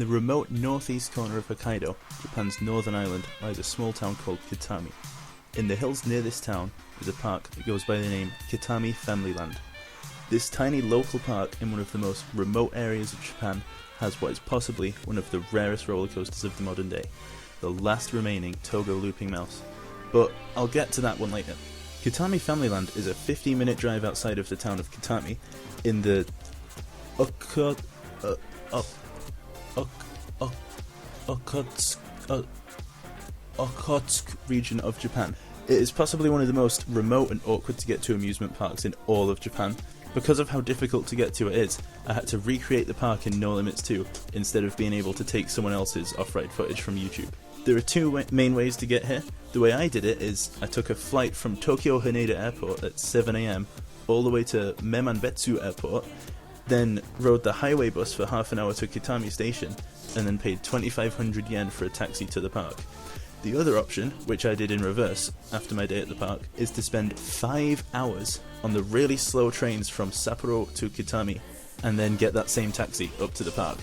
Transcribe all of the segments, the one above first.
the remote northeast corner of Hokkaido, Japan's northern island, lies a small town called Kitami. In the hills near this town is a park that goes by the name Kitami Family Land. This tiny local park in one of the most remote areas of Japan has what is possibly one of the rarest roller coasters of the modern day, the last remaining Togo looping mouse. But I'll get to that one later. Kitami Family Land is a 15-minute drive outside of the town of Kitami in the Okhotsk region of Japan. It is possibly one of the most remote and awkward to get to amusement parks in all of Japan. Because of how difficult to get to it is, I had to recreate the park in No Limits 2 instead of being able to take someone else's off-ride footage from YouTube. There are two main ways to get here. The way I did it is I took a flight from Tokyo Haneda Airport at 7 AM all the way to Memanbetsu Airport, then rode the highway bus for half an hour to Kitami Station, and then paid 2,500 yen for a taxi to the park. The other option, which I did in reverse after my day at the park, is to spend 5 hours on the really slow trains from Sapporo to Kitami, and then get that same taxi up to the park.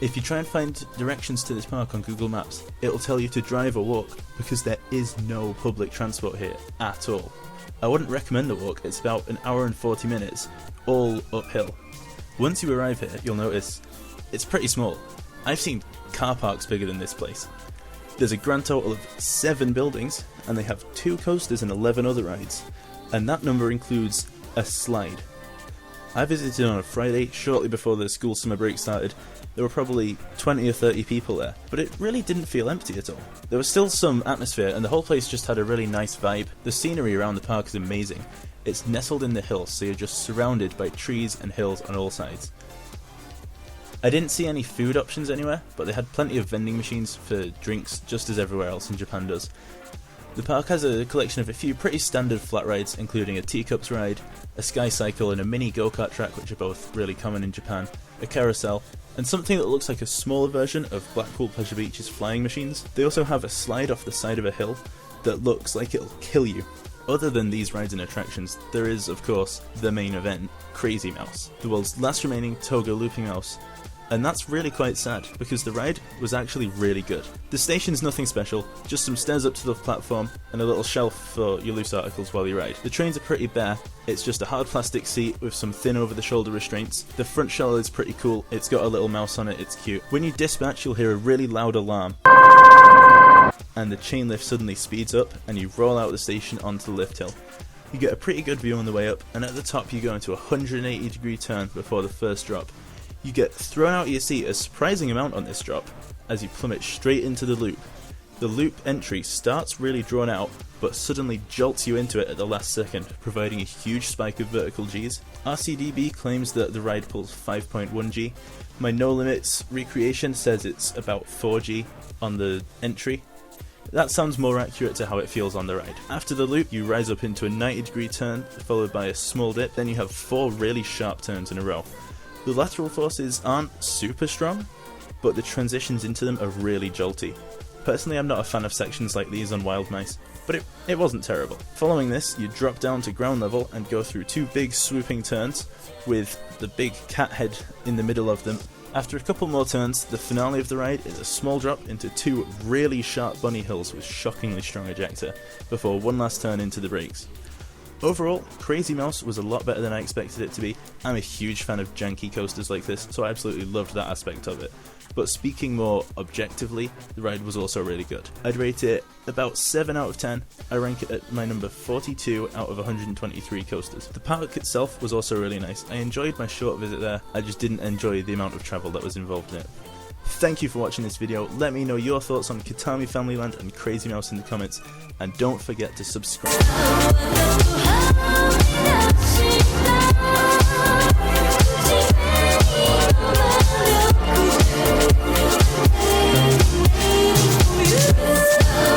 If you try and find directions to this park on Google Maps, it'll tell you to drive or walk, because there is no public transport here at all. I wouldn't recommend the walk, it's about an hour and 40 minutes, all uphill. Once you arrive here, you'll notice it's pretty small. I've seen car parks bigger than this place. There's a grand total of 7 buildings, and they have 2 coasters and 11 other rides, and that number includes a slide. I visited on a Friday, shortly before the school summer break started. There were probably 20 or 30 people there, but it really didn't feel empty at all. There was still some atmosphere, and the whole place just had a really nice vibe. The scenery around the park is amazing. It's nestled in the hills, so you're just surrounded by trees and hills on all sides. I didn't see any food options anywhere, but they had plenty of vending machines for drinks, just as everywhere else in Japan does. The park has a collection of a few pretty standard flat rides, including a teacups ride, a sky cycle and a mini go-kart track, which are both really common in Japan, a carousel, and something that looks like a smaller version of Blackpool Pleasure Beach's flying machines. They also have a slide off the side of a hill that looks like it'll kill you. Other than these rides and attractions, there is, of course, the main event, Crazy Mouse, the world's last remaining Togo looping mouse. And that's really quite sad, because the ride was actually really good. The station's nothing special, just some stairs up to the platform and a little shelf for your loose articles while you ride. The trains are pretty bare, it's just a hard plastic seat with some thin over the shoulder restraints. The front shell is pretty cool, it's got a little mouse on it, it's cute. When you dispatch, you'll hear a really loud alarm, and the chain lift suddenly speeds up and you roll out of the station onto the lift hill. You get a pretty good view on the way up, and at the top you go into a 180-degree turn before the first drop. You get thrown out of your seat a surprising amount on this drop, as you plummet straight into the loop. The loop entry starts really drawn out, but suddenly jolts you into it at the last second, providing a huge spike of vertical Gs. RCDB claims that the ride pulls 5.1 G. My No Limits recreation says it's about 4 G on the entry. That sounds more accurate to how it feels on the ride. After the loop, you rise up into a 90-degree turn, followed by a small dip, then you have 4 really sharp turns in a row. The lateral forces aren't super strong, but the transitions into them are really jolty. Personally, I'm not a fan of sections like these on Wild Mice, but it wasn't terrible. Following this, you drop down to ground level and go through 2 big swooping turns, with the big cat head in the middle of them. After a couple more turns, the finale of the ride is a small drop into 2 really sharp bunny hills with shockingly strong ejector, before one last turn into the brakes. Overall, Crazy Mouse was a lot better than I expected it to be. I'm a huge fan of janky coasters like this, so I absolutely loved that aspect of it. But speaking more objectively, the ride was also really good. I'd rate it about 7 out of 10. I rank it at my number 42 out of 123 coasters. The park itself was also really nice. I enjoyed my short visit there, I just didn't enjoy the amount of travel that was involved in it. Thank you for watching this video. Let me know your thoughts on Kitami Family Land and Crazy Mouse in the comments, and don't forget to subscribe.